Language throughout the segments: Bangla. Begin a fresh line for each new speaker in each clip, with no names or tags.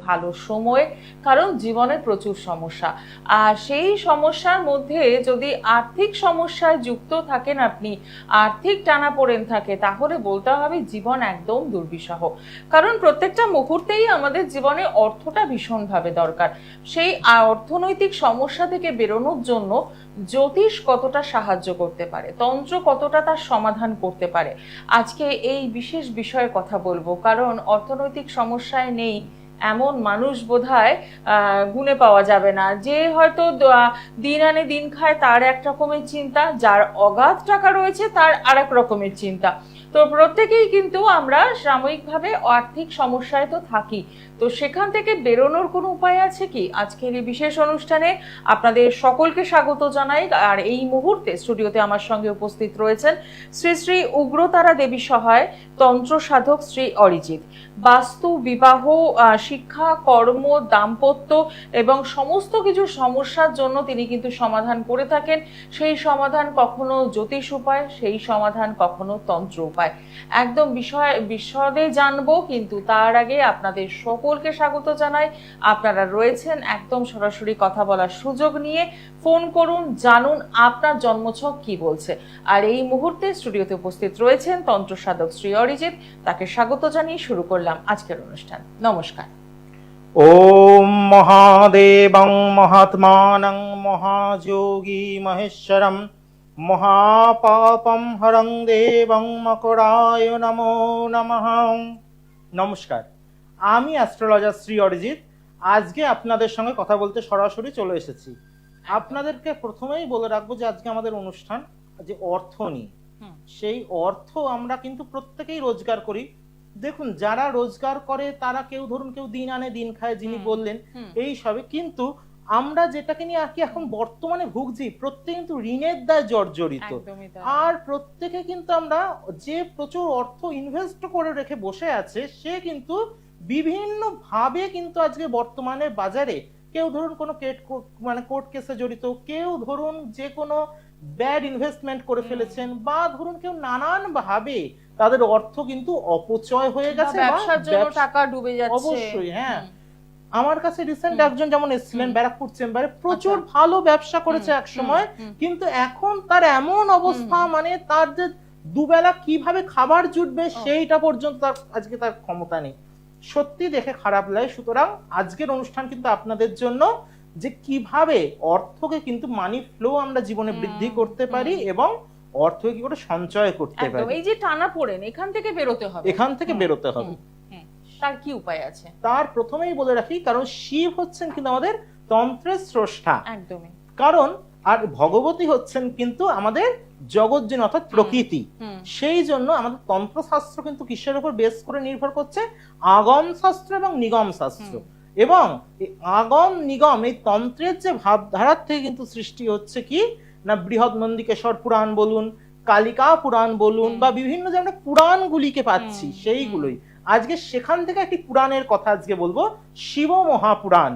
ভালো সময়, কারণ জীবনে প্রচুর সমস্যা। আর সেই সমস্যার মধ্যে যদি আর্থিক সমস্যায় যুক্ত থাকেন আপনি, আর্থিক টানাপোড়েন থাকে, তাহলে বলতে হবে জীবন একদম দুর্বিষহ। কারণ প্রত্যেকটা মুহূর্তেই আমাদের জীবনে অর্থটা ভীষণভাবে দরকার। সেই অর্থনৈতিক সমস্যা থেকে বেরোনোর জন্য জ্যোতিষ কতটা সাহায্য করতে পারে, তন্ত্র কতটা তার সমাধান করতে পারে, আজকে এই বিশেষ বিষয়ে কথা বলবো। কারণ অর্থনৈতিক সমস্যায় নেই এমন মানুষ বোধহয় গুণে পাওয়া যাবে না। যে হয়তো দিন আনে দিন খায় তার এক রকমের চিন্তা, যার অগাধ টাকা রয়েছে তার আর এক রকমের চিন্তা। তো প্রত্যেকেই কিন্তু আমরা সাময়িকভাবে আর্থিক সমস্যায় তো থাকি। তো সেখান থেকে বেরোনোর কোনো উপায় আছে কি? আজকের এই বিশেষ অনুষ্ঠানে আপনাদের সকলকে স্বাগত জানাই। আর এই মুহূর্তে স্টুডিওতে আমার সঙ্গে উপস্থিত রয়েছেন শ্রী শ্রী উগ্রতারা দেবী সহায় তন্ত্র সাধক শ্রী অরিজিৎ। বাস্তু, বিবাহ, শিক্ষা, কর্ম, দাম্পত্য এবং সমস্ত কিছু সমস্যার জন্য তিনি কিন্তু সমাধান করে থাকেন। সেই সমাধান কখনো জ্যোতিষ উপায়, সেই সমাধান কখনো তন্ত্র উপায়। একদম বিশদে জানবো, কিন্তু তার আগে আপনাদের সকলকে স্বাগত জানাই। আপনারা রয়েছেন একদম সরাসরি কথা বলার সুযোগ নিয়ে। ফোন করুন, জানুন আপনার জন্মছক কি বলছে। আর এই মুহূর্তে স্টুডিওতে উপস্থিত রয়েছেন তন্ত্র সাধক শ্রী অরিজিৎ। তাকে স্বাগত জানিয়ে শুরু করলাম আজকের অনুষ্ঠান। নমস্কার।
ওম মহাদেবং মহাত্মানং মহাযোগী মহেশ্বরম মহাপাপম হরং দেবং মকরায় নমো নমঃ। নমস্কার, আমি অ্যাস্ট্রোলজার শ্রী অরিজিৎ। আজকে আপনাদের সঙ্গে কথা বলতে সরাসরি চলে এসেছি। আপনাদেরকে প্রথমেই বলে রাখবো যে আজকে আমাদের অনুষ্ঠান যে অর্থ নিয়ে। সেই অর্থ আমরা কিন্তু প্রত্যেকেই রোজগার করি। দেখুন, যারা রোজগার করে তারা কেউ ধরুন কেউ দিন আনে দিন খায়, যিনি বললেন এই সবে, কিন্তু আমরা যেটাকে নিয়ে আর কি এখন বর্তমানে ভুগছি, প্রত্যেকে কিন্তু ঋণের দায় জর্জরিত। আর প্রত্যেকে কিন্তু আমরা যে প্রচুর অর্থ ইনভেস্ট করে রেখে বসে আছে, সে কিন্তু বিভিন্ন ভাবে কিন্তু আজকে বর্তমানে বাজারে কেউ ধরুন কোনো কোর্ট কেসে জড়িত, কেউ ধরুন যে কোনো ব্যাড ইনভেস্টমেন্ট করে ফেলেছেন, বা ধরুন কেউ নানান ভাবে তাদের অর্থ কিন্তু অপচয় হয়ে গেছে,
ব্যবসার জন্য টাকা ডুবে যাচ্ছে।
অবশ্যই, হ্যাঁ। আমার কাছে রিসেন্ট একজন যেমন এসেছিলেন ব্যারাকপুর চেম্বারে, প্রচুর ভালো ব্যবসা করেছে এক সময়, কিন্তু এখন তার এমন অবস্থা, মানে তার যে দুবেলা কিভাবে খাবার জুটবে সেইটা পর্যন্ত তার আজকে তার ক্ষমতা নেই। সত্যি দেখে খারাপ লাগে। সুতরাং আজকের অনুষ্ঠান কিন্তু আপনাদের জন্য, যে কিভাবে অর্থকে কিন্তু মানি ফ্লো আমরা জীবনে বৃদ্ধি করতে পারি এবং অর্থকে কি করে সঞ্চয় করতে পারি।
এই যে টানা পড়েন, এখান থেকে বেরোতে হবে,
এখান থেকে বেরোতে হবে।
তার কি উপায় আছে?
তার প্রথমেই বলে রাখি, কারণ শিব হচ্ছেন কিন্তু আমাদের তন্ত্রের স্রষ্টা,
একদমই।
কারণ আর ভগবতী হচ্ছেন কিন্তু আমাদের জগৎজননী অর্থাৎ প্রকৃতি। সেই জন্য আমাদের তন্ত্রশাস্ত্র কিন্তু কিসের উপর বেস করে নির্ভর করছে? আগম শাস্ত্র এবং নিগম শাস্ত্র। এবং এই আগম নিগম এই তন্ত্রের যে ভাবধারার থেকে কিন্তু সৃষ্টি হচ্ছে কি না, বৃহৎ নন্দিকেশ্বর পুরাণ বলুন, কালিকা পুরাণ বলুন, বা বিভিন্ন যে আমরা পুরাণগুলিকে পাচ্ছি সেইগুলোই। আজকে সেখান থেকে একটি পুরাণের কথা আজকে বলবো, শিব মহাপুরাণ।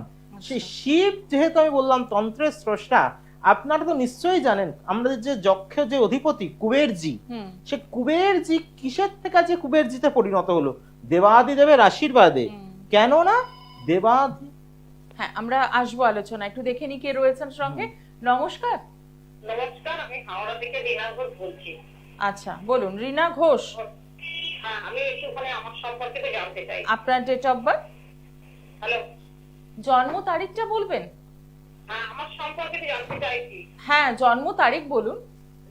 সেই শিব যেহেতু আমি বললাম তন্ত্রের স্রষ্টা, আপনারা তো নিশ্চয়ই জানেন আমাদের যে যক্ষ যে অধিপতি কুবেরজি, সে কুবেরজি কিসের থেকে যে কুবেরজিতে পরিণত হলো? দেবাদিদেবের আশীর্বাদে। কেননা দেবাদি,
হ্যাঁ, আমরা আসবো আলোচনা। একটু দেখে নি কে রয়েছেন সঙ্গে। নমস্কার।
নমস্কার, আমি হাওড়া থেকে রীনা ঘোষ বলছি।
আচ্ছা, বলুন রীনা ঘোষ।
হ্যাঁ, আমি একটুখানি আমার সম্পর্কে জানতে চাই।
আপনার ডেট অফ বার্থ?
হ্যালো,
জন্ম তারিখটা বলবেন?
হ্যাঁ, আমার সম্পর্কে জানতে চাইছি।
হ্যাঁ, জন্ম তারিখ বলুন।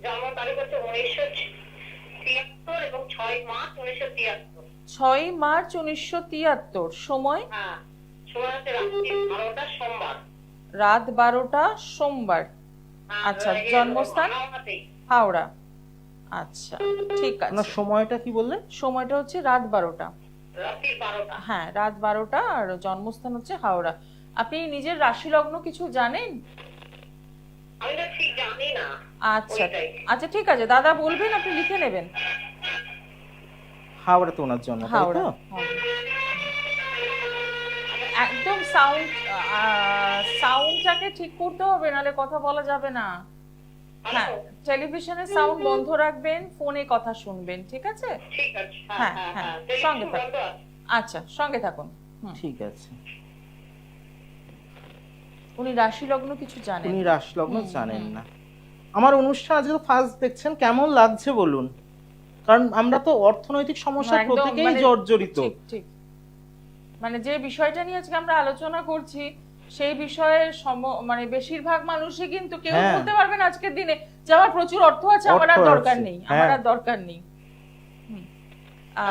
জন্ম তারিখ হচ্ছে 1973 এবং 6 মার্চ 1973।
6 মার্চ 1973। সময়?
হ্যাঁ, সময় হচ্ছে রাত্রি 12টা, সোমবার।
রাত 12টা সোমবার। আচ্ছা, জন্মস্থান? হাওড়া। আচ্ছা, ঠিক আছে।
আপনার সময়টা কি বললেন?
সময়টা হচ্ছে রাত 12টা।
রাত্রি 12টা।
হ্যাঁ, রাত 12টা, আর জন্মস্থান হচ্ছে হাওড়া। আপনি নিজের রাশি লগ্ন কিছু জানেন?
আমি তো ঠিক জানি না।
আচ্ছা আচ্ছা, ঠিক আছে, দাদা বলবেন, আপনি লিখে নেবেন।
হাওড়া তো ওনার জন্য,
হাওড়া। একদম সাউন্ডটাকে ঠিক করতে হবে, নাহলে কথা বলা যাবে না। হ্যাঁ, টেলিভিশনের সাউন্ড বন্ধ রাখবেন, ফোনে কথা শুনবেন, ঠিক আছে?
ঠিক আছে।
হ্যাঁ হ্যাঁ, সঙ্গে থাকুন। আচ্ছা, সঙ্গে থাকুন।
ঠিক আছে।
উনি রাশি লগ্ন কিছু জানেন?
উনি রাশি লগ্ন জানেন না। আমার অনুষ্ঠান আজকে তো ফার্স্ট দেখছেন, কেমন লাগছে বলুন? কারণ আমরা তো অর্থনৈতিক সমস্যা
একদম,
প্রত্যেকেই
মানে
জর্জরিত।
ঠিক ঠিক, মানে যে বিষয়টা নিয়ে আজকে আমরা আলোচনা করছি সেই বিষয়ে মানে বেশিরভাগ মানুষই কিন্তু কেউ
হ্যাঁ।
বলতে পারবে না আজকের দিনে যে আমার প্রচুর অর্থ আছে, আমার আর
অর্থ
দরকার
আছে,
নেই,
হ্যাঁ।
আমার আর দরকার নেই।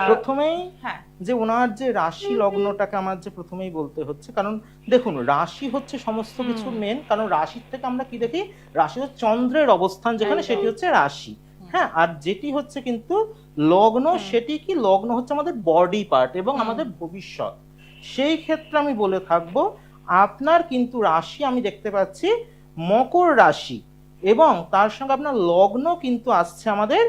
প্রথমেই
হ্যাঁ,
যে ওনার যে রাশি লগ্নটাকে আমার যে প্রথমেই বলতে হচ্ছে, কারণ দেখুন রাশি হচ্ছে সমস্ত কিছু মেন, কারণ রাশির থেকে আমরা কি দেখি, রাশি হচ্ছে চন্দ্রের অবস্থান যেখানে,
একদম।
সেটি হচ্ছে রাশি। হ্যাঁ, আর যেটি হচ্ছে কিন্তু লগ্ন, সেটি কি লগ্ন হচ্ছে আমাদের বডি পার্ট এবং আমাদের ভবিষ্যৎ। সেই ক্ষেত্রে আমি বলে থাকবো আপনার কিন্তু রাশি আমি দেখতে পাচ্ছি মকর রাশি, এবং তার সঙ্গে আপনার লগ্ন কিন্তু আসছে আমাদের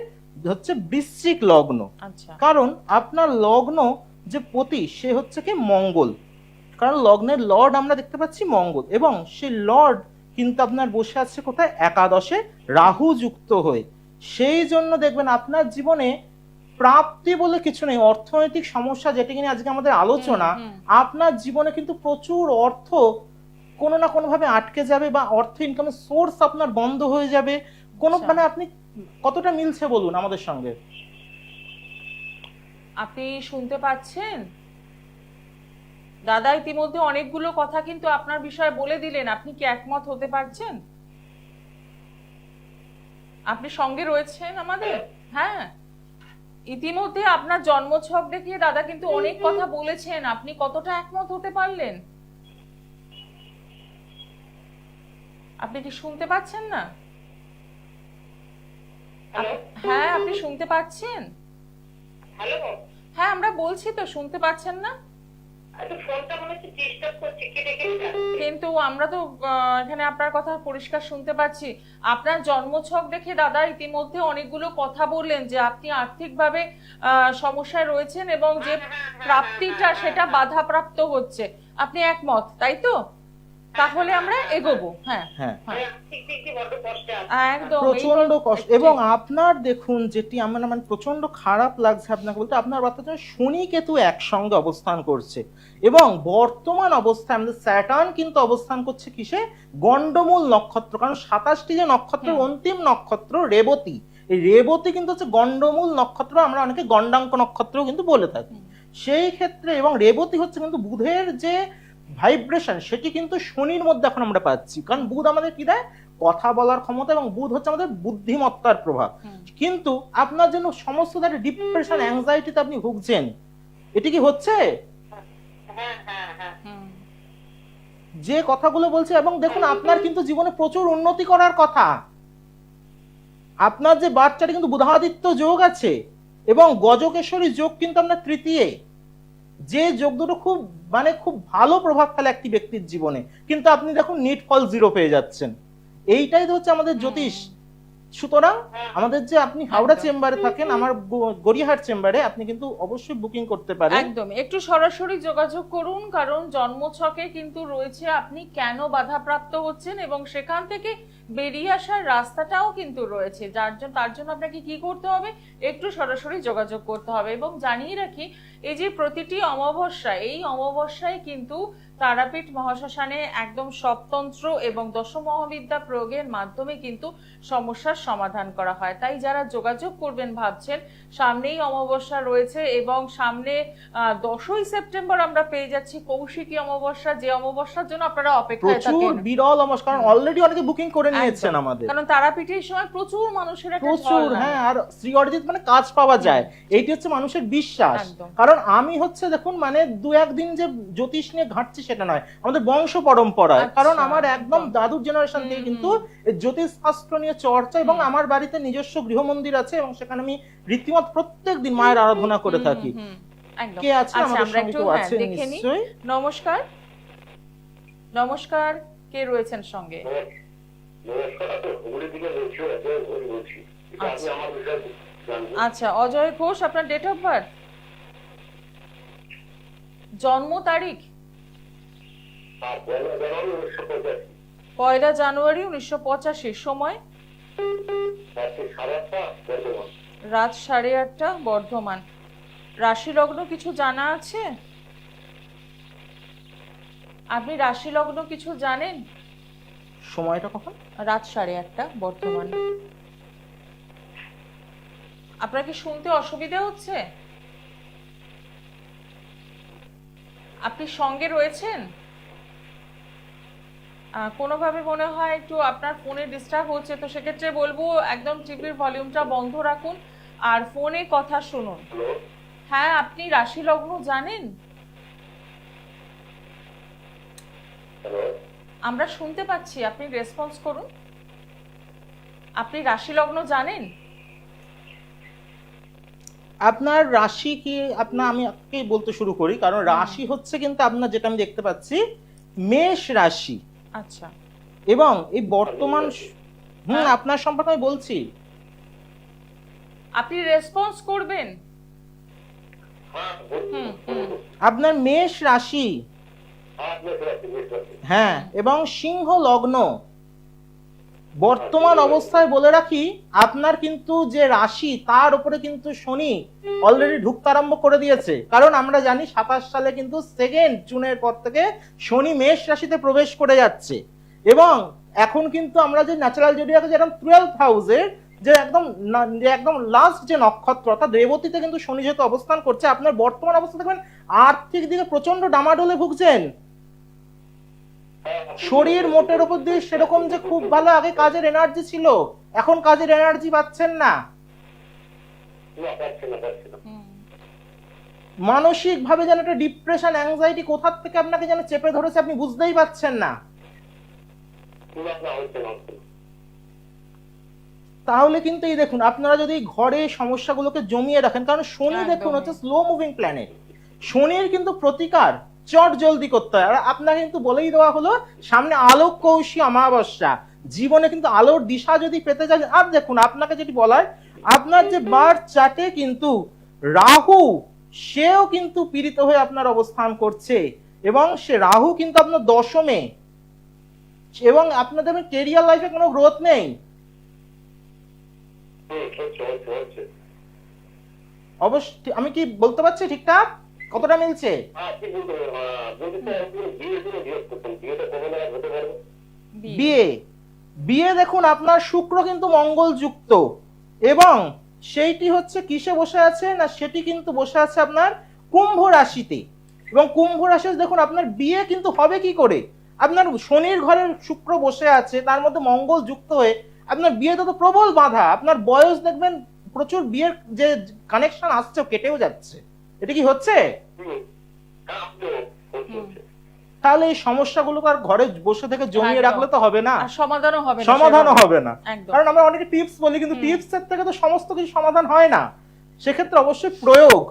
হচ্ছে বৃশ্চিক লগ্ন।
আচ্ছা,
কারণ আপনার লগ্ন যে পতি সে হচ্ছে কি মঙ্গল, কারণ লগ্নের লর্ড আমরা দেখতে পাচ্ছি মঙ্গল, এবং সেই লর্ড কিন্তু আপনার বসে আছে কোথায়, একাদশে রাহু যুক্ত হয়ে। সেই জন্য দেখবেন আপনার জীবনে প্রাপ্তি বলে কিছু নেই, অর্থনৈতিক সমস্যা যেটা কিনা আজকে আমাদের আলোচনা, আপনার জীবনে কিন্তু প্রচুর অর্থ কোনো না কোনো ভাবে আটকে যাবে, বা অর্থ ইনকামের সোর্স আপনার বন্ধ হয়ে যাবে। কোনো মানে আপনি কতটা মিলছে বলুন আমাদের সঙ্গে?
আপনি শুনতে পাচ্ছেন? দাদা ইতিমধ্যে অনেকগুলো কথা কিন্তু আপনার বিষয়ে বলে দিলেন, আপনি কি একমত হতে পারছেন? আপনি সঙ্গে রয়েছেন আমাদের? হ্যাঁ, ইতিমধ্যে আপনার জন্মছক দেখিয়ে দাদা কিন্তু অনেক কথা বলেছেন, আপনি কতটা একমত হতে পারলেন? আপনি কি শুনতে পাচ্ছেন না? হ্যাঁ, আপনি শুনতে পাচ্ছেন?
হ্যালো,
হ্যাঁ, আমরা বলছি তো, শুনতে পাচ্ছেন না?
একটু ফোনটা মনে হচ্ছে ডিস্টার্ব করছে, কেটে কেটে যাচ্ছে।
কিন্তু আমরা তো এখানে আপনার কথা পরিষ্কার শুনতে পাচ্ছি। আপনার জন্মছক দেখে দাদা ইতিমধ্যে অনেকগুলো কথা বললেন যে আপনি আর্থিকভাবে সমস্যায় রয়েছেন এবং যে প্রাপ্তিটা সেটা বাধাপ্রাপ্ত হচ্ছে। আপনি একমত, তাই তো? তাহলে আমরা এগোবো। হ্যাঁ
হ্যাঁ,
ঠিক ঠিক ঠিক, বড় কষ্টে আছে।
একদম,
প্রচন্ড কষ্ট। এবং আপনার দেখুন যেটি আমার মানে প্রচন্ড খারাপ লাগছে আপনাকে বলতে, আপনার বাচ্চাটা শনি কেতু একসঙ্গে অবস্থান করছে, এবং বর্তমান অবস্থায় আমাদের স্যাটার্ন কিন্তু অবস্থান করছে কিসে, গন্ডমূল নক্ষত্র। কারণ 27টি যে নক্ষত্রের অন্তিম নক্ষত্র রেবতী, এই রেবতী কিন্তু হচ্ছে গন্ডমূল নক্ষত্র, আমরা অনেকে গন্ডাঙ্ক নক্ষত্র কিন্তু বলে থাকি। সেই ক্ষেত্রে এবং রেবতী হচ্ছে কিন্তু বুধের যে ভাইব্রেশন সেটি কিন্তু শনির মধ্যে এখন আমরা পাচ্ছি, কারণ বুধ আমাদের কি দেয়, কথা বলার ক্ষমতা, এবং বুধ হচ্ছে আমাদের বুদ্ধিমত্তার প্রভাব। কিন্তু আপনার জন্য সমস্ত ডিপ্রেশন অ্যাংজাইটিতে আপনি ভুগছেন, এটি কি হচ্ছে?
হ্যাঁ হ্যাঁ হ্যাঁ,
যে কথাগুলো বলছে, এবং দেখুন আপনার কিন্তু জীবনে প্রচুর উন্নতি করার কথা, আপনার যে বাচ্চাটি কিন্তু বুধাদিত্য যোগ আছে, এবং গজকেশ্বরী যোগ কিন্তু আপনার তৃতীয়, যে যোগ দুটো খুব মানে খুব ভালো প্রভাব ফেলে একটি ব্যক্তির জীবনে, কিন্তু আপনি দেখুন নিট ফল 0 পেয়ে যাচ্ছেন। এইটাই তো হচ্ছে আমাদের জ্যোতিষ। সুতরাং আমাদের যে আপনি হাওড়া চেম্বারে থাকেন, আমার গড়িয়াহাট চেম্বারে আপনি কিন্তু অবশ্যই বুকিং করতে পারেন।
একদম, একটু সরাসরি যোগাযোগ করুন, কারণ জন্মছকে কিন্তু রয়েছে আপনি কেন বাধাপ্রাপ্ত হচ্ছেন এবং সেখান থেকে বেরিয়ে আসার রাস্তাটাও কিন্তু রয়েছে, তার জন্য আপনাকে কি করতে হবে, একটু সরাসরি যোগাযোগ করতে হবে। এবং জানিয়ে রাখি, এই যে প্রতিটি অমাবস্যা, এই অমাবস্যায় কিন্তু তারাপীঠ মহাশ্মশানে একদম সপ্তন্ত্র এবং দশমহাবিদ্যা প্রয়োগের মাধ্যমে কিন্তু সমস্যার সমাধান করা হয়। তাই যারা যোগাযোগ করবেন ভাবছেন, সামনেই অমাবস্যা রয়েছে এবং সামনে 10ই সেপ্টেম্বর আমরা পেয়ে যাচ্ছি কৌশিকী অমাবস্যা, যে অমাবস্যার জন্য আপনারা অপেক্ষায়
প্রচুর
থাকেন।
বিরল অমাবস্যা, কারণ অলরেডি অনেকে বুকিং করে নিয়েছেন আমাদের,
কারণ তারাপীঠের সময় প্রচুর মানুষের একটা
প্রচুর।
ঢল নামে।
হ্যাঁ, আর শ্রী অরিজিৎ মানে কাজ পাওয়া যায়, এইটি হচ্ছে মানুষের বিশ্বাস।
একদম।
কারণ আমি হচ্ছে দেখুন মানে 2-1 দিন যে জ্যোতিষ নিয়ে ঘাঁটছি সেটা নয়, আমাদের বংশ পরম্পরায়।
আচ্ছা,
কারণ আমার একদম
একদম।
দাদুর জেনারেশন থেকে কিন্তু এই জ্যোতিষ শাস্ত্র নিয়ে চর্চা, এবং আমার বাড়িতে নিজস্ব গৃহ মন্দির আছে, এবং সেখানে আমি রীতিমত প্রত্যেক দিন মায়ের আরাধনা করে থাকি।
একদম।
কে আছে
আচ্ছা,
আমাদের
আমরা
সঙ্গে?
একটু
কেউ আছে
দেখে নিই।
নিশ্চয়ই।
নমস্কার, নমস্কার, কে রয়েছেন সঙ্গে?
নমস্কার, আমি হুগলি থেকে বলছি, অজয় ঘোষ বলছি। এটা আপনি আমার বিষয়ে জানবেন।
আচ্ছা, অজয় ঘোষ, আপনার ডেট অফ বার্থ, জন্ম তারিখ? 1 জানুয়ারি 1985। সময়? রাত 8:30 বর্ধমান। রাশি লগ্ন কিছু জানা আছে? আপনি রাশি লগ্ন কিছু জানেন?
সময়টা কখন?
রাত 1:30 বর্তমান। আপনার কি শুনতে অসুবিধা হচ্ছে? আপনি সঙ্গে রয়েছেন? কোনোভাবে মনে হয় একটু আপনার ফোনে ডিস্টার্ব হচ্ছে, তো সেক্ষেত্রে বলবো একদম টিভির ভলিউমটা বন্ধ রাখুন আর ফোনে কথা শুনুন। হ্যাঁ, আপনি রাশি লগ্ন জানেন? আমরা শুনতে পাচ্ছি, আপনি রেসপন্স করুন। আপনি রাশি লগ্ন জানেন?
আপনার রাশি কি আমি আপনাকে বলতে শুরু করি, কারণ রাশি হচ্ছে কিন্তু আপনার, যেটা আমি দেখতে পাচ্ছি, মেষ রাশি।
আচ্ছা।
এবং এই বর্তমান আপনার সম্পর্কে আমি বলছি,
আপনি রেসপন্স করবেন।
আপনার মেষ রাশি, হ্যাঁ, এবং সিংহ লগ্ন। বর্তমান অবস্থায় বলে রাখি, আপনার কিন্তু যে রাশি তার উপরে কিন্তু শনি অলরেডি ঢুকতে আরম্ভ করে দিয়েছে। কারণ আমরা জানি 27 সালে কিন্তু 2 জুনের পর থেকে শনি মেষ রাশিতে প্রবেশ করে যাচ্ছে। এবং এখন কিন্তু আমরা যে ন্যাচারাল জোডিয়াকে যেরকম 12th হাউসের যে একদম লাস্ট যে নক্ষত্র অর্থাৎ রেবতীতে কিন্তু শনি যেহেতু অবস্থান করছে, আপনার বর্তমান অবস্থা দেখবেন আর্থিক দিকে প্রচন্ড ডামাডোলে ভুগছেন। শরীর মোটের উপর দিয়ে সেরকম যে খুব ভালো আগে কাজের এনার্জি ছিল, এখন কাজের এনার্জি পাচ্ছেন না। মানসিক ভাবে যেন একটা ডিপ্রেশন, অ্যাংজাইটি কোথা থেকে আপনাকে যেন চেপে ধরেছে, আপনি বুঝতেই পারছেন না। তাহলে কিন্তু এই দেখুন, আপনারা যদি ঘরে সমস্যাগুলোকে জমিয়ে রাখেন, কারণ শনি দেখুন হচ্ছে স্লো মুভিং প্ল্যানেট, শনির কিন্তু প্রতিকার চট জলদি করতে হয়। আর আপনাকে কিন্তু বলেই দেওয়া হলো সামনে আলোক কৌশী অমাবস্যা, জীবনে কিন্তু আলোর দিশা যদি পেতে চান। আর দেখুন, আপনাকে যেটি বলা হয়, আপনার যে বার্থ চার্টে কিন্তু রাহু, সেও কিন্তু পীড়িত হয়ে আপনার অবস্থান করছে, এবং সে রাহু কিন্তু আপনার দশমে, এবং আপনাদের কেরিয়ার লাইফে কোনো গ্রোথ নেই। অবশ্যই আমি কি বলতে পারছি ঠিকঠাক? কতটা মিলছে? বিয়ে দেখুন, আপনার শুক্র কিন্তু মঙ্গল যুক্ত, এবং সেইটি হচ্ছে কিসে বসে আছে না, সেটি কিন্তু বসে আছে আপনার কুম্ভ রাশিতে। এবং কুম্ভ রাশি দেখুন, আপনার বিয়ে কিন্তু হবে কি করে? আপনার শনির ঘরের শুক্র বসে আছে, তার মধ্যে মঙ্গল যুক্ত হয়ে আপনার বিয়েতে তো প্রবল বাধা। আপনার বয়স দেখবেন প্রচুর, বিয়ের যে কানেকশন আসছে কেটেও যাচ্ছে। এটা কি হচ্ছে? তাহলে এই সমস্যাগুলো আর ঘরে বসে থেকে জমিয়ে রাখলে তো হবে না,
সমাধানও হবে না।
কারণ আমরা অনেকে টিপস বলি, কিন্তু টিপস এর থেকে তো সমস্ত কিছু সমাধান হয় না। সেক্ষেত্রে অবশ্যই প্রয়োগ।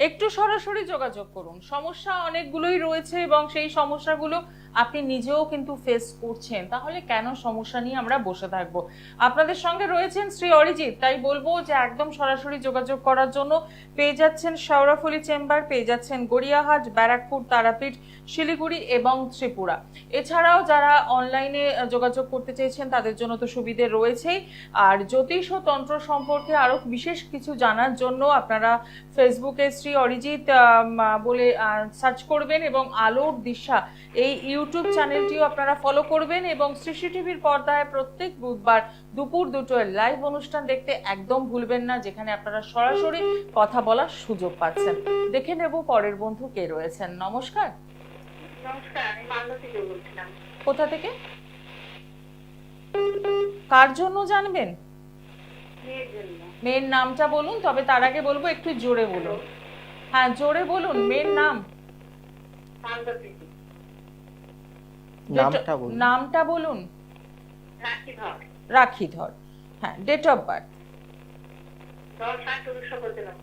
একটু সরাসরি যোগাযোগ করুন। সমস্যা অনেকগুলোই রয়েছে এবং সেই সমস্যাগুলো আপনি নিজেও কিন্তু ফেস করছেন, তাহলে কেন সমস্যা নিয়ে আমরা বসে থাকবো? আপনাদের সঙ্গে রয়েছেন শ্রী অরিজিৎ, তাই বলবো যে একদম সরাসরি যোগাযোগ করার জন্য পেয়ে যাচ্ছেন শেওড়াফুলি চেম্বার, পেয়ে যাচ্ছেন গড়িয়াহাট, ব্যারাকপুর, তারাপীঠ, শিলিগুড়ি এবং ত্রিপুরা। এছাড়াও যারা অনলাইনে যোগাযোগ করতে চেয়েছেন তাদের জন্য তো সুবিধে রয়েছেই। আর জ্যোতিষ ও তন্ত্র সম্পর্কে আরো বিশেষ কিছু জানার জন্য আপনারা ফেসবুকে শ্রী অরিজিৎ বলে সার্চ করবেন, এবং আলোর দিশা এই ইউটিউব চ্যানেলটিও আপনারা ফলো করবেন, এবং শ্রী টিভির পর্দায় প্রত্যেক বুধবার দুপুর 2টোয় লাইভ অনুষ্ঠান দেখতে একদম ভুলবেন না, যেখানে আপনারা সরাসরি কথা বলার সুযোগ পাচ্ছেন। দেখে নেব পরের বন্ধু কে রয়েছেন। নমস্কার।
নমস্কার, আমি মালদা থেকে বলছিলাম।
কোথা থেকে? কার জন্য জানবেন?
মেয়ের জন্য।
মেয়ের নামটা বলুন, তবে তার আগে বলবো একটু জোরে বলুন। হ্যাঁ, জোরে বলুন মেয়ের নাম।
মালদা থেকে।
নামটা বলুন।
রাখিধর।
রাখিধর, হ্যাঁ। Date of birth
10/8/1995।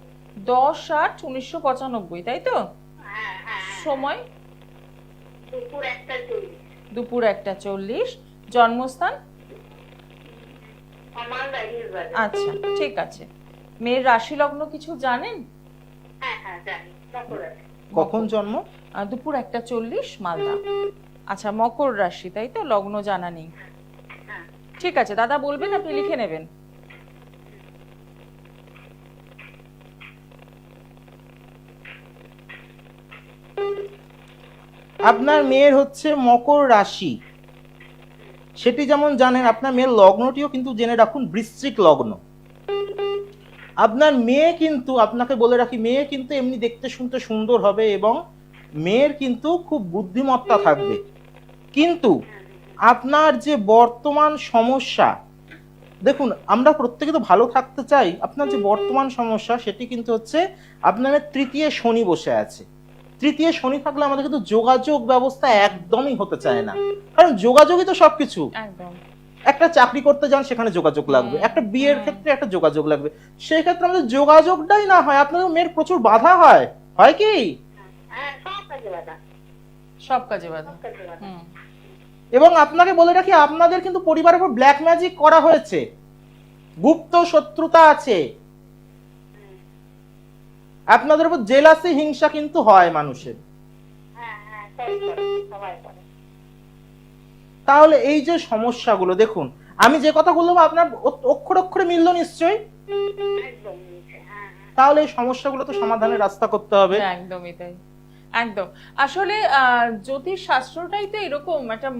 10/8/1995, তাই তো?
হ্যাঁ হ্যাঁ।
সময়?
দুপুর 1:40।
দুপুর 1:40। জন্মস্থান?
মালদা হিলবাজার।
আচ্ছা, ঠিক আছে। মেয়ের রাশি লগ্ন কিছু জানেন?
হ্যাঁ হ্যাঁ জানি। মকর রাশি।
কখন জন্ম?
দুপুর 1:40 মালদা। আচ্ছা, মকর রাশি, তাই তো? লগ্ন জানা নেই।
হ্যাঁ।
ঠিক আছে দাদা, বলবেন, আপনি লিখে নেবেন।
আপনার মেয়ের হচ্ছে মকর রাশি, সেটি যেমন জানেন, আপনার মেয়ের লগ্নটিও কিন্তু জেনে রাখুন বৃশ্চিক লগ্ন। আপনার মেয়ে কিন্তু, আপনাকে বলে রাখি, মেয়ে কিন্তু এমনি দেখতে শুনতে সুন্দর হবে এবং মেয়ের কিন্তু খুব বুদ্ধিমত্তা থাকবে। কিন্তু আপনার যে বর্তমান সমস্যা, দেখুন আমরা প্রত্যেকে তো ভালো থাকতে চাই, আপনার যে বর্তমান সমস্যা সেটি কিন্তু হচ্ছে আপনার তৃতীয় শনি বসে আছে। তৃতীয় শনি থাকলে আমাদের কিন্তু যোগাযোগ ব্যবস্থা একদমই হতে চায় না, কারণ যোগাযোগই তো সবকিছু।
একদম।
একটা চাকরি করতে যান, সেখানে যোগাযোগ লাগবে, একটা বিয়ের ক্ষেত্রে একটা যোগাযোগ লাগবে, সেই ক্ষেত্রে আমাদের যোগাযোগটাই না হয়, আপনাদের মেয়ের প্রচুর বাধা হয়, হয় কি?
হ্যাঁ, সব কাজে বাধা,
সব কাজে বাধা।
সব কাজে বাধা।
হুম।
এবং আপনাকে বলে রাখি, আপনাদের কিন্তু পরিবারের উপর ব্ল্যাক ম্যাজিক করা হয়েছে, গুপ্ত শত্রুতা আছে, আপনাদের উপর জেলাসি হিংসা কিন্তু হয় মানুষের।
হ্যাঁ হ্যাঁ, করে, সবাই করে।
তাহলে এই যে সমস্যাগুলো দেখুন, আমি যে কথা বললাম আপনার অক্ষরে অক্ষরে মিলল নিশ্চয়ই।
একদম মিলছে, হ্যাঁ হ্যাঁ।
তাহলে এই সমস্যাগুলো তো সমাধানের রাস্তা করতে হবে।
একদমই তাই, একদম। আসলে জ্যোতিষ শাস্ত্রটাই তো এরকম একটা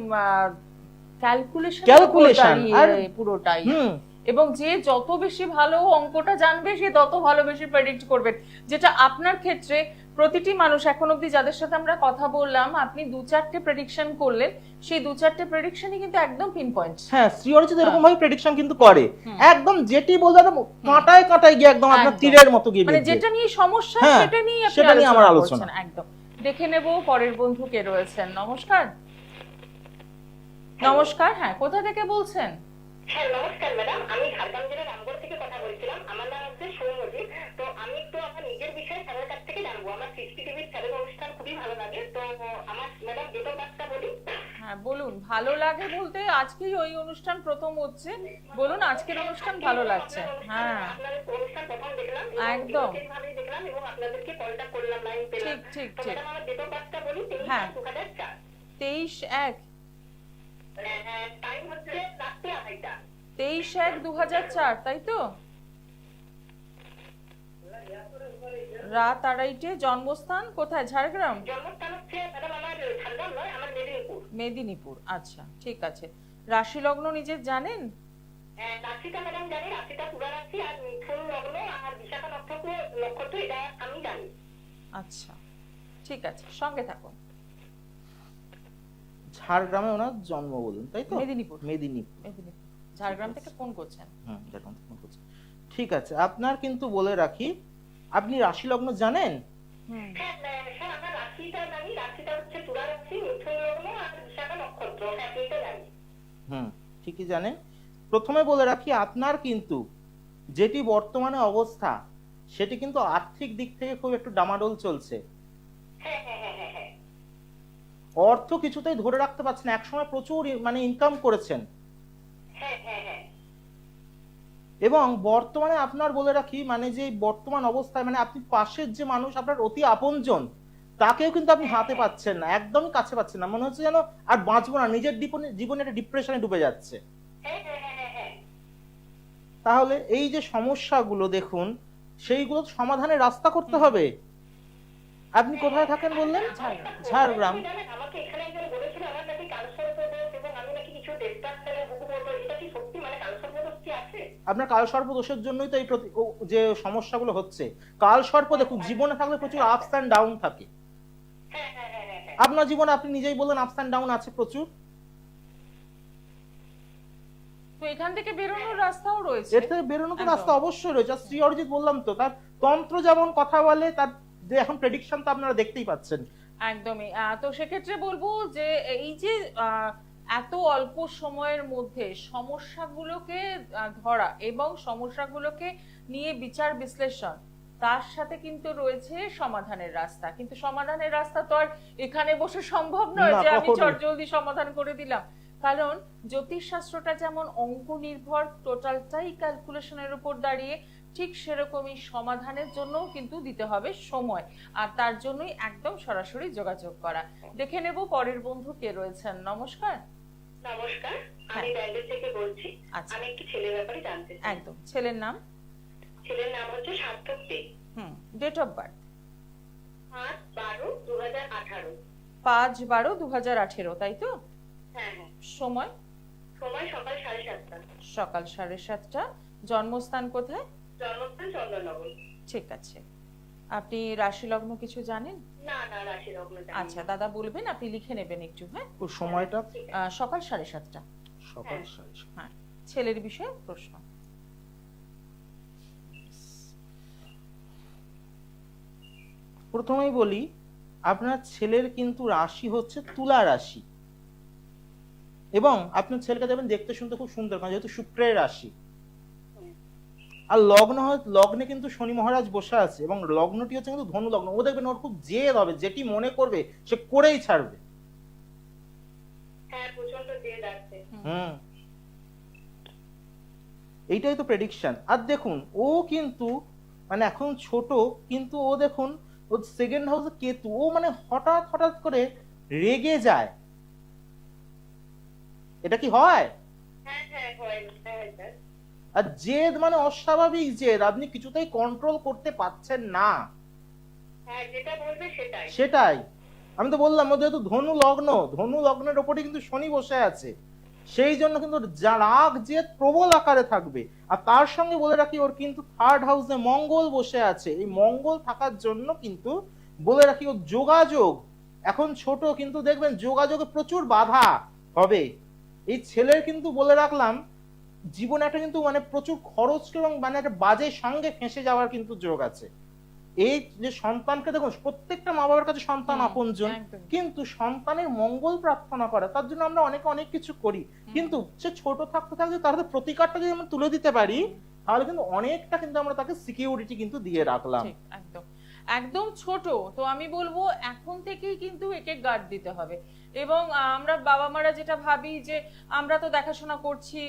ক্যালকুলেশন
আর
পুরোটাই।
হুম,
এবং যে যত বেশি ভালো অঙ্কটা জানবে সে তত ভালো বেশি প্রেডিক্ট করবে, যেটা আপনার ক্ষেত্রে প্রতিটি মানুষ এখন অব্দি যাদের সাথে আমরা কথা বললাম, আপনি 2-4টে প্রেডিকশন করলেন, সেই 2-4টে প্রেডিকশনই কিন্তু একদম পিন পয়েন্ট।
হ্যাঁ, শ্রী অরিজিৎ এরকম ভাবে প্রেডিকশন কিন্তু করে,
হুম।
একদম যেটি বলতে একদম কাঁটায় কাঁটায় গিয়ে একদম আপনার
একদম।
তীরের মতো গিয়ে
মানে
বিঁধবে।
যেটা নিয়ে সমস্যা
হ্যাঁ,
সেটা নিয়ে আপনি
সেটা নিয়ে আমার
আলোচনা
আলোচনা।
করছেন। একদম। দেখে নেব পরের বন্ধু কে রয়েছেন। নমস্কার। নমস্কার, হ্যাঁ, কোথা থেকে বলছেন?
হ্যাঁ নমস্কার ম্যাডাম, আমি ঝাড়গ্রাম জেলার রামগড় থেকে কথা বলছিলাম। আমার নাম হচ্ছে সৌম্যজিৎ। তো আমি একটু আমার নিজের বিষয়ে স্যারের কাছ থেকে জানবো। আমার সৃষ্টি টিভির স্যারের অনুষ্ঠান খুবই ভালো লাগে। তো আমার ম্যাডাম ডেট অফ বার্থটা বলি।
হ্যাঁ বলুন। ভালো লাগে বলতে আজকেই ওই অনুষ্ঠান প্রথম হচ্ছে, বলুন আজকের অনুষ্ঠান ভালো লাগছে। হ্যাঁ
আপনাদের অনুষ্ঠান প্রথম দেখলাম,
একদম
ভাবেই দেখলাম এবং আপনাদেরকে কলটা করলাম, লাইন পেলাম।
ঠিক ঠিক
তো
ঠিক।
ম্যাডাম আমার ডেট অফ বার্থটা বলি, 23/2004।
23/1।
টাইম হচ্ছে রাত্রি 2:30টা।
23/1/2004, তাই তো? রাত 2:30টে। জন্মস্থান কোথায়? ঝাড়গ্রাম?
জন্মস্থান হচ্ছে ম্যাডাম আমার ঝাড়গ্রাম নয়, আমার মেদিনীপুর।
মেদিনীপুর, আচ্ছা ঠিক আছে। রাশি লগ্ন নিজের জানেন?
রাশিটা ম্যাডাম জানি, রাশিটা তুলা রাশি আর মিথুন লগ্ন আর বিশাখা নক্ষত্র, এটা আমি জানি।
আচ্ছা ঠিক আছে, সঙ্গে থাকুন।
ঝাড়গ্রামে ওনার জন্ম বলুন, তাই তো?
মেদিনীপুর।
মেদিনীপুর।
মেদিনীপুর। ঝাড়গ্রাম থেকে ফোন করছেন?
হুম, ঝাড়গ্রাম থেকে ফোন করছি। ঠিক আছে, আপনার কিন্তু বলে রাখি, আপনি রাশি লগ্ন জানেন?
হুম।
হ্যাঁ স্যার, আমার রাশিটা জানি, রাশিটা হচ্ছে তুলা রাশি, মিথুন লগ্ন আর বিশাখা নক্ষত্র, হ্যাঁ এইটা জানি।
হুম, ঠিকই জানেন। প্রথমে বলে রাখি, আপনার কিন্তু যেটি বর্তমানে অবস্থা সেটি কিন্তু আর্থিক দিক থেকে খুব একটু ডামাডোল চলছে।
হ্যাঁ হ্যাঁ হ্যাঁ হ্যাঁ হ্যাঁ।
অর্থ কিছুতেই ধরে রাখতে পারছেন, একসময় প্রচুর মানে ইনকাম করেছেন,
হ্যাঁ হ্যাঁ হ্যাঁ।
এবং বর্তমানে আপনার বলে রাখি, মানে যে বর্তমান অবস্থায় মানে আপনি পাশের যে মানুষ আপনার অতি আপনজন, তাকেও কিন্তু আপনি হাতে পাচ্ছেন না, একদমই কাছে পাচ্ছেন না, মনে হচ্ছে যেন আর বাঁচবো না, নিজের জীবনে একটা ডিপ্রেশনে ডুবে যাচ্ছে।
হ্যাঁ হ্যাঁ হ্যাঁ হ্যাঁ হ্যাঁ।
তাহলে এই যে সমস্যাগুলো দেখুন, সেইগুলো সমাধানের রাস্তা করতে হবে। আপনি কোথায় থাকেন বললেন? ঝাড়গ্রাম।
আমাকে এখানে একজন বলেছিল আমার নাকি কালসর্প দোষ এবং আমি নাকি কিছু ডিস্ট্রাকশনে ভুগবো, এটা কি সত্যি? মানে কালসর্প দোষ কি আছে?
আপনার কালসর্প দোষের জন্যই তো এই যে সমস্যাগুলো হচ্ছে। কালসর্প দেখুন, জীবনে থাকলে প্রচুর আপস অ্যান্ড ডাউন থাকে।
হ্যাঁ হ্যাঁ হ্যাঁ হ্যাঁ হ্যাঁ।
আপনার জীবনে আপনি নিজেই বললেন আপস অ্যান্ড ডাউন আছে প্রচুর।
তো এখান থেকে বেরোনোর রাস্তাও রয়েছে।
এর থেকে বেরোনোর তো রাস্তা অবশ্যই রয়েছে। আর শ্রী অরিজিৎ বললাম তো, তার তন্ত্র যেমন কথা বলে, তার যে এখন প্রেডিকশন তো আপনারা দেখতেই পাচ্ছেন।
একদমই। তো সেক্ষেত্রে বলবো যে এই যে এত অল্প সময়ের মধ্যে সমস্যাগুলোকে ধরা এবং সমস্যাগুলোকে নিয়ে বিচার বিশ্লেষণ, তার সাথে কিন্তু রয়েছে সমাধানের রাস্তা। কিন্তু সমাধানের রাস্তা তো আর এখানে বসে সম্ভব নয়
না,
যে আমি
কখনোই।
চটজলদি সমাধান করে দিলাম। কারণ জ্যোতিষ শাস্ত্রটা যেমন অঙ্ক নির্ভর, টোটালটাই ক্যালকুলেশনের উপর দাঁড়িয়ে, ঠিক সেরকমই সমাধানের জন্য কিন্তু দিতে হবে সময়। আর তার জন্যই একদম সরাসরি যোগাযোগ করা। দেখে নেব পরের বন্ধু কে রয়েছেন। নমস্কার।
নমস্কার, আমি ব্যান্ডেল থেকে বলছি।
আচ্ছা।
আমি একটি ছেলের ব্যাপারে জানতে চাই।
একদম। ছেলের নাম?
ছেলের নাম হচ্ছে সার্থক দে।
হুম। Date of birth?
5/12/2018।
5/12/2018, তাই তো?
হ্যাঁ হ্যাঁ।
সময়?
সময় সকাল 7:30টা।
সকাল 7:30টা। জন্মস্থান কোথায়?
জন্মস্থান চন্দননগর।
ঠিক আছে। আপনি রাশি লগ্ন কিছু জানেন?
না না, রাশি লগ্ন জানি না।
আচ্ছা দাদা বলবেন, আপনি লিখে নেবেন একটু। হ্যাঁ,
ও সময়টা
ঠিক আছে।
সকাল 7:30টা।
সকাল
হ্যাঁ।
7:30।
হ্যাঁ, ছেলের বিষয়ে প্রশ্ন।
প্রথমেই বলি, আপনার ছেলের কিন্তু রাশি হচ্ছে তুলা রাশি, এবং আপনার ছেলেকে দেখবেন দেখতে শুনতে খুব সুন্দর, কারণ যেহেতু শুক্রের রাশি। আর লগ্নে কিন্তু শনি মহারাজ বসে আছে, এবং লগ্নটি হচ্ছে কিন্তু ধনু লগ্ন। ও দেখবেন ওর খুব জেদ হবে, যেটি মনে করবে সে করেই ছাড়বে।
হ্যাঁ, প্রচন্ড জেদ আছে।
হুম, এইটাই তো প্রেডিকশন। আর দেখুন ও কিন্তু মানে এখন ছোট, কিন্তু ও দেখুন ও সেকেন্ড হাউসে কেতু, ও মানে হঠাৎ হঠাৎ করে রেগে যায়। এটা কি হয়?
হ্যাঁ হ্যাঁ, হয় হ্যাঁ স্যার।
আর জেদ মানে অস্বাভাবিক জেদ, আপনি কিছুতেই কন্ট্রোল করতে পারছেন না।
হ্যাঁ, যেটা বলবে সেটাই।
সেটাই আমি তো বললাম, ও যেহেতু ধনু লগ্নের ওপরে কিন্তু শনি বসে আছে, সেই জন্য কিন্তু রাগ জেদ প্রবল আকারে থাকবে। আর তার সঙ্গে বলে রাখি, ওর কিন্তু থার্ড হাউসে মঙ্গল বসে আছে। এই মঙ্গল থাকার জন্য কিন্তু বলে রাখি, ওর যোগাযোগ এখন ছোট, কিন্তু দেখবেন যোগাযোগে প্রচুর বাধা হবে। এই ছেলের কিন্তু বলে রাখলাম, জীবনে একটা কিন্তু মানে প্রচুর খরচ এবং মানে একটা বাজে সঙ্গে ফেঁসে যাওয়ার কিন্তু যোগ আছে। এই যে সন্তানকে দেখুন, প্রত্যেকটা মা বাবার কাছে সন্তান আপনজন,
একদম।
কিন্তু সন্তানের মঙ্গল প্রার্থনা করে, তার জন্য আমরা অনেক কিছু করি। কিন্তু সে ছোট থাকতে থাকতে তার প্রতিকারটা যদি আমরা তুলে দিতে পারি, তাহলে কিন্তু অনেকটা কিন্তু আমরা তাকে সিকিউরিটি কিন্তু দিয়ে রাখলাম।
ঠিক, একদম একদম ছোট তো আমি বলবো এখন থেকেই কিন্তু একে গার্ড দিতে হবে। এবং আমরা বাবা মারা যেটা ভাবি যে আমরা তো দেখাশোনা করছি,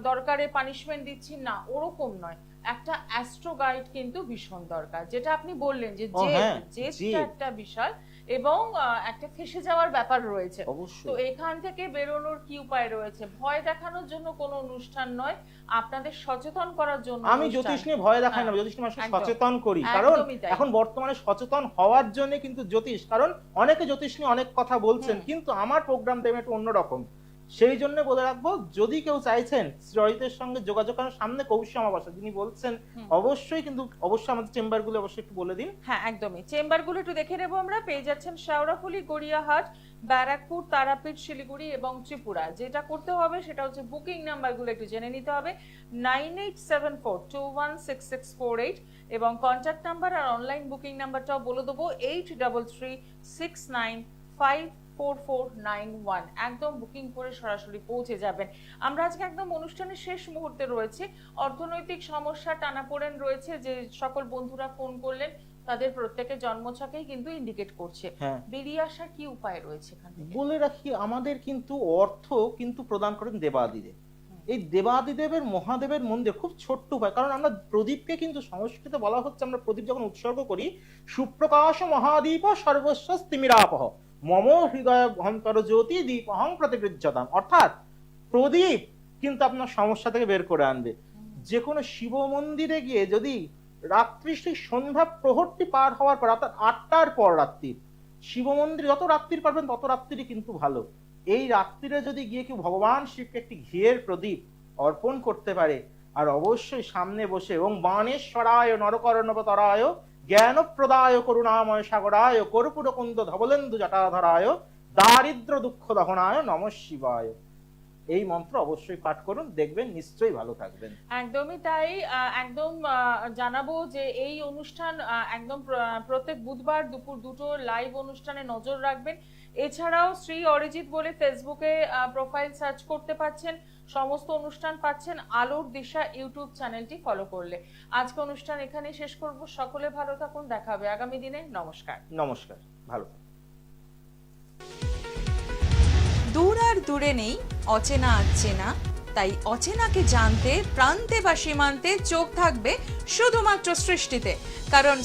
দরকারে পানিশমেন্ট দিচ্ছি না, ওরকম নয়। একটা অ্যাস্ট্রো গাইড কিন্তু ভীষণ দরকার, যেটা আপনি বললেন যে জেদটা একটা বিশাল, এবং একটা ফেসে যাওয়ার ব্যাপার রয়েছে। তো
অবশ্যই
এখান থেকে বেরোনোর কি উপায় রয়েছে? ভয় দেখানোর জন্য কোনো অনুষ্ঠান নয়, আপনাদের সচেতন করার জন্য
আমি
অনুষ্ঠান।
জ্যোতিষ নিয়ে ভয় দেখাই না,
হ্যাঁ,
জ্যোতিষ নিয়ে মানুষকে
একদম,
সচেতন করি। কারণ
একদমই তাই।
এখন বর্তমানে সচেতন হওয়ার জন্য কিন্তু জ্যোতিষ, কারণ অনেকে জ্যোতিষ নিয়ে অনেক কথা বলছেন, কিন্তু আমার প্রোগ্রাম দেবেন একটু অন্যরকম। সেই জন্য বলে রাখবো, যদি কেউ চাইছেন শ্রী অরিজিতের সঙ্গে যোগাযোগ করার, সামনে কৌশি অমাবস্যা যিনি বলছেন, অবশ্যই কিন্তু অবশ্যই আমাদের চেম্বার গুলো অবশ্যই একটু বলে দিন।
হ্যাঁ একদমই, চেম্বার গুলো একটু দেখে নেবো আমরা। পেয়ে যাচ্ছেন শেওড়াফুলি, গড়িয়াহাট, ব্যারাকপুর, তারাপীঠ, শিলিগুড়ি এবং ত্রিপুরা। যেটা করতে হবে সেটা হচ্ছে বুকিং নাম্বার গুলো একটু জেনে নিতে হবে, 9874216648, এবং কন্ট্যাক্ট নাম্বার আর অনলাইন বুকিং নাম্বারটাও বলে দেবো, 8336954491। একদম বুকিং করে সরাসরি পৌঁছে যাবেন। আমরা আজকে একদম অনুষ্ঠানের শেষ মুহূর্তে রয়েছে। অর্থনৈতিক সমস্যা, টানাপোড়েন রয়েছে, যে সকল বন্ধুরা ফোন করলেন তাদের প্রত্যেকের জন্মছকেই কিন্তু ইন্ডিকেট করছে।
হ্যাঁ,
বেরিয়ে আসার কি উপায় রয়েছে এখান থেকে?
বলে রাখি, আমাদের কিন্তু অর্থ কিন্তু প্রদান করেন দেবাদিদেব। এই দেবাদিদেবের মহাদেবের মন্দির খুব ছোট্ট উপায়, কারণ আমরা প্রদীপকে কিন্তু সংস্কৃতে বলা হচ্ছে, আমরা প্রদীপ যখন উৎসর্গ করি, সুপ্রকাশ মহাদীপ সর্বস্ব স্তিমিরাপহ মম হৃদয় অন্তর জ্যোতি দীপহং প্রতিগৃহ্যতাম। অর্থাৎ প্রদীপ কিন্তু আপনার সমস্যা থেকে বের করে আনবে। যে কোনো শিব মন্দিরে গিয়ে যদি রাত্রি সেই সন্ধ্যা প্রহরটি পার হওয়ার পর, অর্থাৎ 8টার পর রাত্রির, শিব মন্দির যত রাত্রির পারবেন তত রাত্রিরই কিন্তু ভালো। এই রাত্রিরে যদি গিয়ে কেউ ভগবান শিবকে একটি ঘিয়ের প্রদীপ অর্পণ করতে পারে, আর অবশ্যই সামনে বসে ওং বাণেশ্বরায় নরকর্ণবতরায় জ্ঞানপ্রদায় করুণাময় সাগরায় কর্পূর কুন্দ ধবলেন্দু জটাধরায় দারিদ্র দুঃখ দহনায় নমঃ শিবায়, এই মন্ত্র অবশ্যই পাঠ করুন, দেখবেন নিশ্চয়ই ভালো থাকবেন।
একদমই তাই। একদম জানাবো যে এই অনুষ্ঠান একদম প্রত্যেক বুধবার দুপুর 2টো লাইভ অনুষ্ঠানে নজর রাখবেন। এছাড়াও শ্রী অরিজিৎ বলে ফেসবুকে প্রোফাইল সার্চ করতে পাচ্ছেন, সমস্ত অনুষ্ঠান পাচ্ছেন আলোর দিশা ইউটিউব চ্যানেলটি ফলো করলে। আজকে অনুষ্ঠান এখানেই শেষ করব। সকলে ভালো থাকুন, দেখা হবে আগামী দিনে। নমস্কার।
নমস্কার, ভালো থাকুন।
দূর আর দূরে নেই, অচেনা আচেনা, তাই অচেনাকে জানতে প্রান্তে বা সীমান্তে চোখ থাকবে শুধুমাত্র সৃষ্টিতে, কারণ